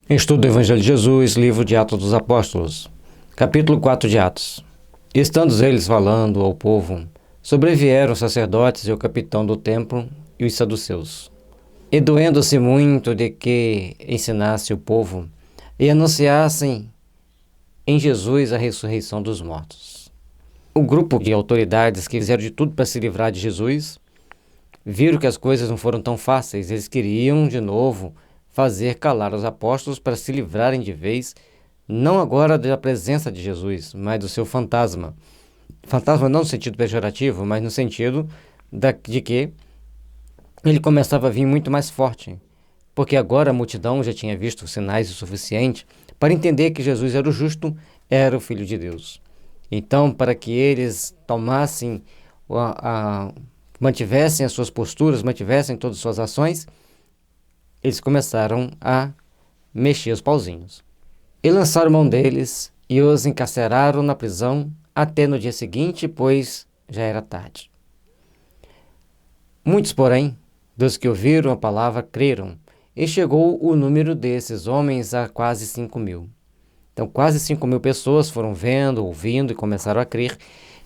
Estudo do Evangelho de Jesus, livro de Atos dos Apóstolos, capítulo 4 de Atos. Estando eles falando ao povo, sobrevieram os sacerdotes e o capitão do templo e os saduceus. E doendo-se muito de que ensinasse o povo e anunciassem em Jesus a ressurreição dos mortos. O grupo de autoridades que fizeram de tudo para se livrar de Jesus, viram que as coisas não foram tão fáceis. Eles queriam de novo fazer calar os apóstolos para se livrarem de vez, não agora da presença de Jesus, mas do seu fantasma. Fantasma não no sentido pejorativo, mas no sentido de que ele começava a vir muito mais forte, porque agora a multidão já tinha visto sinais o suficiente para entender que Jesus era o justo, era o Filho de Deus. Então, para que eles tomassem, mantivessem as suas posturas, mantivessem todas as suas ações, eles começaram a mexer os pauzinhos. E lançaram mão deles e os encarceraram na prisão até no dia seguinte, pois já era tarde. Muitos, porém, dos que ouviram a palavra creram, e chegou o número desses homens a quase 5.000. Então, quase 5.000 pessoas foram vendo, ouvindo e começaram a crer.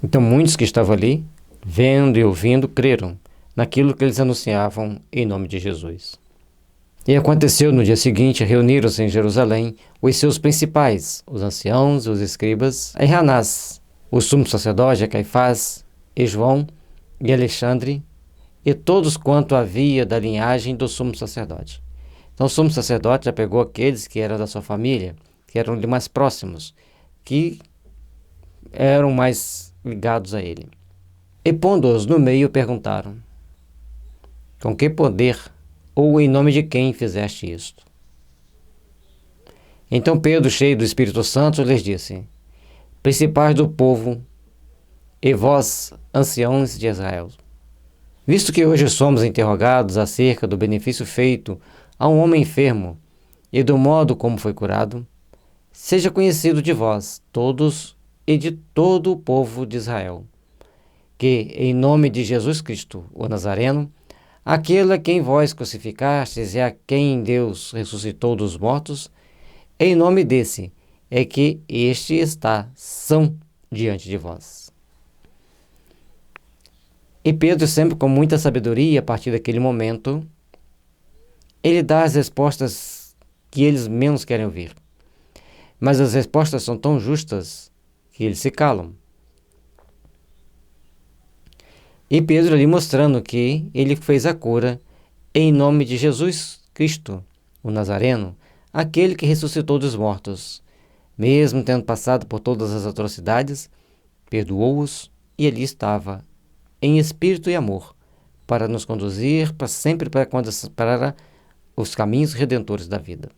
Então, muitos que estavam ali, vendo e ouvindo, creram naquilo que eles anunciavam em nome de Jesus. E aconteceu no dia seguinte, reuniram-se em Jerusalém os seus principais, os anciãos, os escribas, e Anás, o sumo sacerdote, Caifás, e João, e Alexandre, e todos quanto havia da linhagem do sumo sacerdote. Então o sumo sacerdote já pegou aqueles que eram da sua família, que eram de mais próximos, que eram mais ligados a ele. E pondo-os no meio, perguntaram: com que poder ou em nome de quem fizeste isto? Então Pedro, cheio do Espírito Santo, lhes disse: principais do povo e vós, anciãos de Israel, visto que hoje somos interrogados acerca do benefício feito a um homem enfermo e do modo como foi curado, seja conhecido de vós todos e de todo o povo de Israel, que, em nome de Jesus Cristo, o Nazareno, aquele a quem vós crucificastes e a quem Deus ressuscitou dos mortos, em nome desse é que este está são diante de vós. E Pedro, sempre com muita sabedoria, a partir daquele momento, ele dá as respostas que eles menos querem ouvir. Mas as respostas são tão justas que eles se calam. E Pedro ali mostrando que ele fez a cura em nome de Jesus Cristo, o Nazareno, aquele que ressuscitou dos mortos. Mesmo tendo passado por todas as atrocidades, perdoou-os e ali estava, em espírito e amor, para nos conduzir para sempre para os caminhos redentores da vida.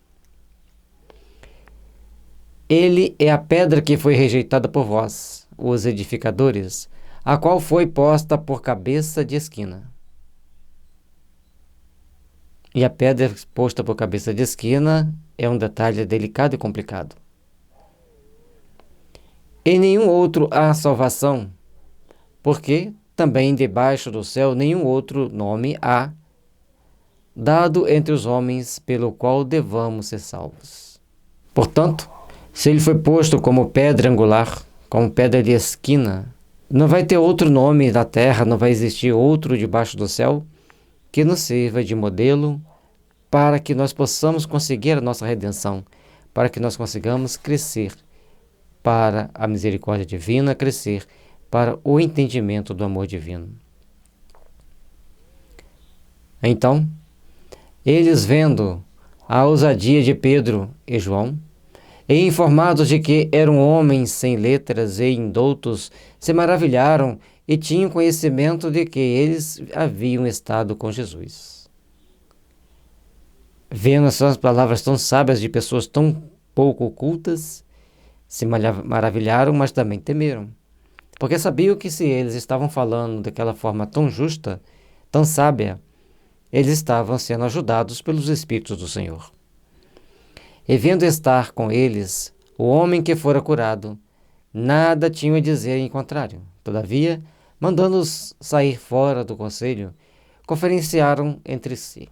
Ele é a pedra que foi rejeitada por vós, os edificadores, a qual foi posta por cabeça de esquina. E a pedra posta por cabeça de esquina é um detalhe delicado e complicado. Em nenhum outro há salvação, porque também debaixo do céu nenhum outro nome há dado entre os homens pelo qual devamos ser salvos. Portanto, se ele foi posto como pedra angular, como pedra de esquina, não vai ter outro nome na terra, não vai existir outro debaixo do céu que nos sirva de modelo para que nós possamos conseguir a nossa redenção, para que nós consigamos crescer para a misericórdia divina, crescer para o entendimento do amor divino. Então, eles vendo a ousadia de Pedro e João, e informados de que eram homens sem letras e indoutos, se maravilharam e tinham conhecimento de que eles haviam estado com Jesus. Vendo essas palavras tão sábias de pessoas tão pouco cultas, se maravilharam, mas também temeram, porque sabiam que se eles estavam falando daquela forma tão justa, tão sábia, eles estavam sendo ajudados pelos Espíritos do Senhor. E vendo estar com eles o homem que fora curado, nada tinham a dizer em contrário. Todavia, mandando-os sair fora do conselho, conferenciaram entre si.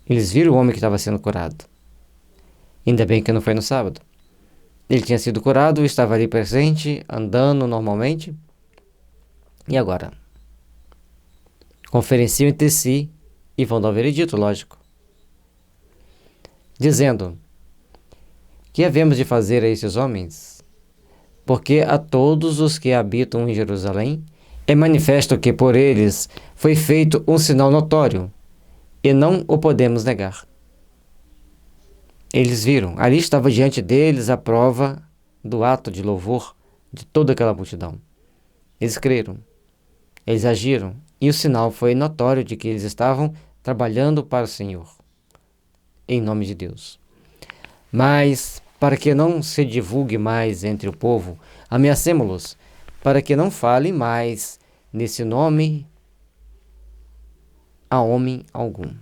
Eles viram o homem que estava sendo curado. Ainda bem que não foi no sábado. Ele tinha sido curado, estava ali presente, andando normalmente. E agora? Conferenciam entre si e vão dar o veredito, lógico. Dizendo: que havemos de fazer a esses homens? Porque a todos os que habitam em Jerusalém é manifesto que por eles foi feito um sinal notório, e não o podemos negar. Eles viram, ali estava diante deles a prova do ato de louvor de toda aquela multidão. Eles creram, eles agiram, e o sinal foi notório de que eles estavam trabalhando para o Senhor, em nome de Deus. Mas, para que não se divulgue mais entre o povo, ameacemo-los, para que não falem mais nesse nome a homem algum.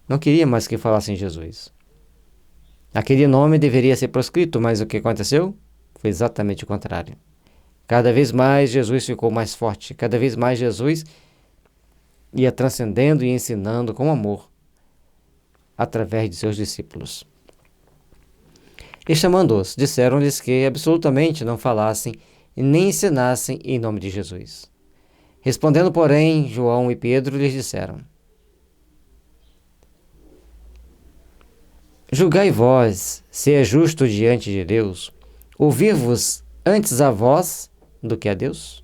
Não queria mais que falassem Jesus. Aquele nome deveria ser proscrito, mas o que aconteceu? Foi exatamente o contrário. Cada vez mais Jesus ficou mais forte, cada vez mais Jesus ia transcendendo e ensinando com amor através de seus discípulos. E chamando-os, disseram-lhes que absolutamente não falassem e nem ensinassem em nome de Jesus. Respondendo, porém, João e Pedro lhes disseram: julgai vós se é justo diante de Deus ouvir-vos antes a vós do que a Deus?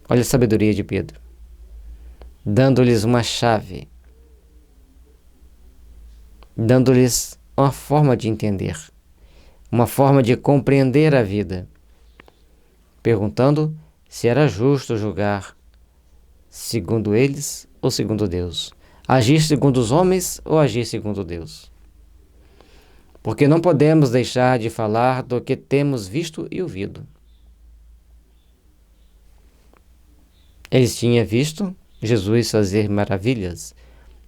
Olha a sabedoria de Pedro, dando-lhes uma chave, dando-lhes uma forma de entender, uma forma de compreender a vida, perguntando se era justo julgar segundo eles ou segundo Deus, agir segundo os homens ou agir segundo Deus. Porque não podemos deixar de falar do que temos visto e ouvido. Eles tinham visto Jesus fazer maravilhas,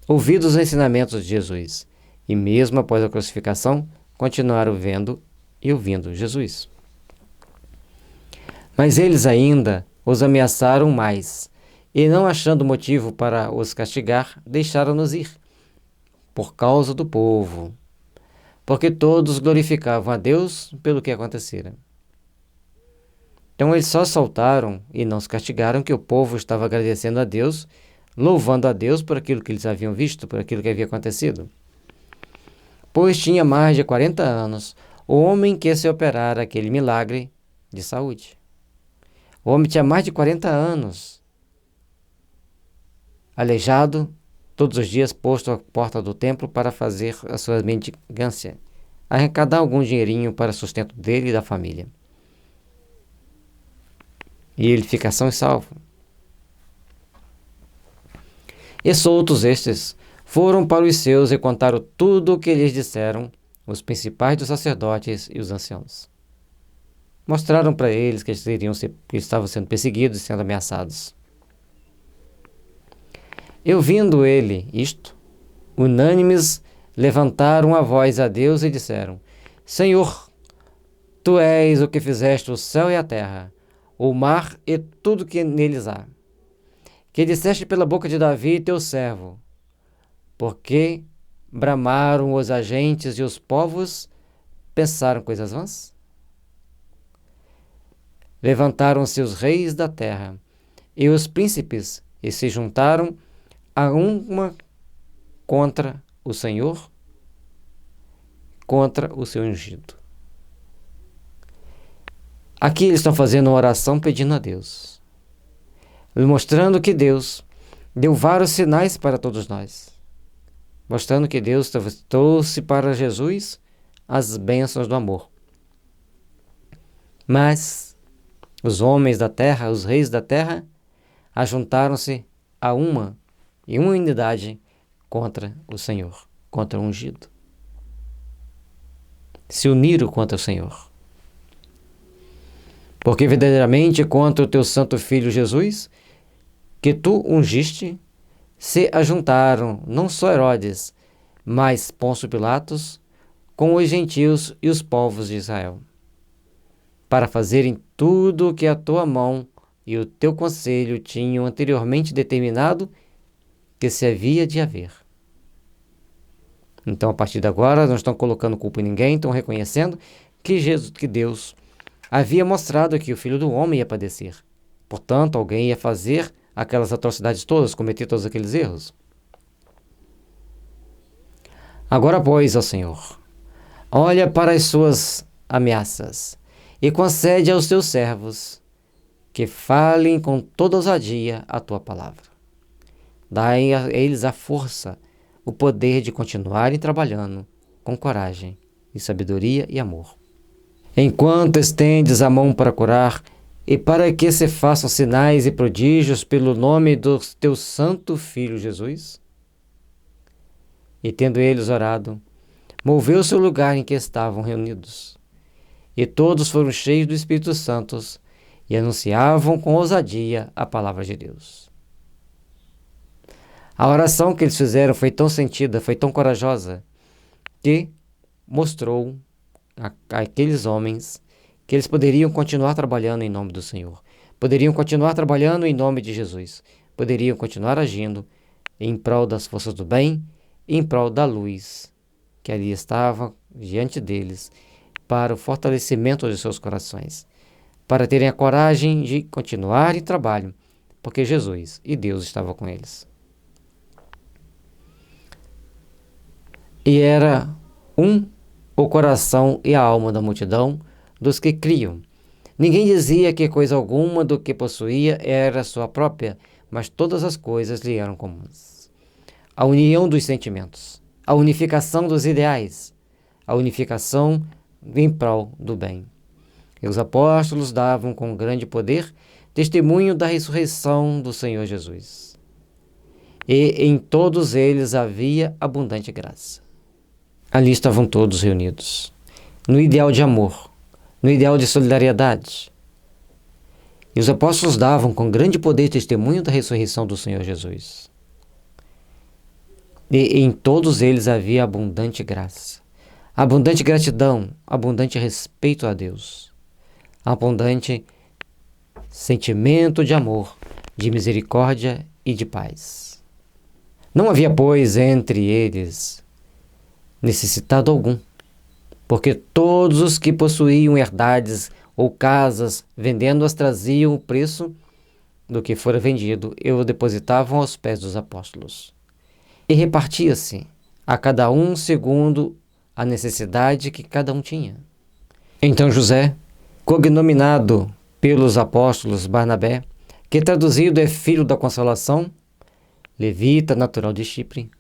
ouvido os ensinamentos de Jesus, e mesmo após a crucificação, continuaram vendo e ouvindo Jesus. Mas eles ainda os ameaçaram mais, e não achando motivo para os castigar, deixaram-nos ir, por causa do povo, porque todos glorificavam a Deus pelo que acontecera. Então eles só soltaram e não os castigaram que o povo estava agradecendo a Deus, louvando a Deus por aquilo que eles haviam visto, por aquilo que havia acontecido. Pois tinha mais de 40 anos o homem que se operara aquele milagre de saúde. O homem tinha mais de 40 anos, aleijado, todos os dias posto à porta do templo para fazer a sua mendicância, arrecadar algum dinheirinho para o sustento dele e da família. E ele fica são e salvo. E soltos estes, foram para os seus e contaram tudo o que lhes disseram os principais dos sacerdotes e os anciãos. Mostraram para eles que eles estavam sendo perseguidos e sendo ameaçados. E ouvindo ele isto, unânimes levantaram a voz a Deus e disseram: Senhor, tu és o que fizeste o céu e a terra, o mar e tudo que neles há, que disseste pela boca de Davi, teu servo, porque bramaram os agentes e os povos, pensaram coisas vãs? Levantaram-se os reis da terra e os príncipes e se juntaram a uma contra o Senhor, contra o seu ungido. Aqui eles estão fazendo uma oração pedindo a Deus, mostrando que Deus deu vários sinais para todos nós, mostrando que Deus trouxe para Jesus as bênçãos do amor. Mas os homens da terra, os reis da terra, ajuntaram-se a uma unidade contra o Senhor, contra o ungido. Se uniram contra o Senhor. Porque verdadeiramente contra o teu santo Filho Jesus, que tu ungiste, se ajuntaram não só Herodes, mas Pôncio Pilatos, com os gentios e os povos de Israel, para fazerem tudo o que a tua mão e o teu conselho tinham anteriormente determinado que se havia de haver. Então, a partir de agora, não estão colocando culpa em ninguém, estão reconhecendo que Deus havia mostrado que o Filho do Homem ia padecer. Portanto, alguém ia fazer aquelas atrocidades todas, cometer todos aqueles erros. Agora, pois, ó Senhor, olha para as suas ameaças e concede aos teus servos que falem com toda ousadia a tua palavra. Dai a eles a força, o poder de continuarem trabalhando com coragem e sabedoria e amor. Enquanto estendes a mão para curar e para que se façam sinais e prodígios pelo nome do teu santo Filho Jesus. E tendo eles orado, moveu-se o lugar em que estavam reunidos. E todos foram cheios do Espírito Santo e anunciavam com ousadia a palavra de Deus. A oração que eles fizeram foi tão sentida, foi tão corajosa, que mostrou àqueles homens que eles poderiam continuar trabalhando em nome do Senhor, poderiam continuar trabalhando em nome de Jesus, poderiam continuar agindo em prol das forças do bem, em prol da luz que ali estava diante deles, para o fortalecimento de seus corações, para terem a coragem de continuar em trabalho, porque Jesus e Deus estavam com eles. E era o coração e a alma da multidão dos que criam. Ninguém dizia que coisa alguma do que possuía era sua própria, mas todas as coisas lhe eram comuns. A união dos sentimentos, a unificação dos ideais, a unificação em prol do bem. E os apóstolos davam com grande poder testemunho da ressurreição do Senhor Jesus. E em todos eles havia abundante graça. Ali estavam todos reunidos, no ideal de amor, no ideal de solidariedade. E os apóstolos davam com grande poder testemunho da ressurreição do Senhor Jesus. E em todos eles havia abundante graça, abundante gratidão, abundante respeito a Deus, abundante sentimento de amor, de misericórdia e de paz. Não havia, pois, entre eles necessitado algum, porque todos os que possuíam herdades ou casas, vendendo-as, traziam o preço do que fora vendido e o depositavam aos pés dos apóstolos. E repartia-se a cada um segundo a necessidade que cada um tinha. Então José, cognominado pelos apóstolos Barnabé, que traduzido é filho da consolação, levita natural de Chipre,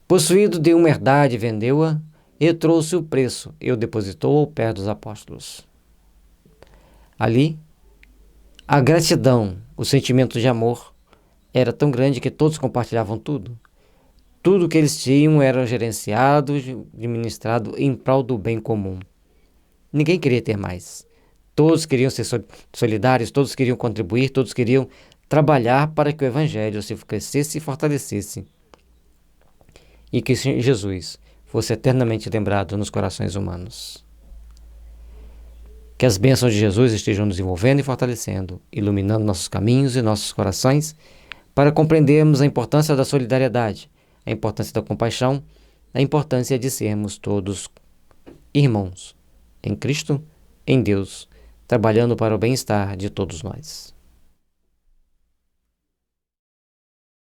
possuído de uma herdade, vendeu-a e trouxe o preço e o depositou ao pé dos apóstolos. Ali, a gratidão, o sentimento de amor era tão grande que todos compartilhavam tudo. Tudo que eles tinham era gerenciado, administrado em prol do bem comum. Ninguém queria ter mais. Todos queriam ser solidários, todos queriam contribuir, todos queriam trabalhar para que o Evangelho se crescesse e fortalecesse. E que Jesus fosse eternamente lembrado nos corações humanos. Que as bênçãos de Jesus estejam nos envolvendo e fortalecendo, iluminando nossos caminhos e nossos corações, para compreendermos a importância da solidariedade, a importância da compaixão, a importância de sermos todos irmãos, em Cristo, em Deus, trabalhando para o bem-estar de todos nós.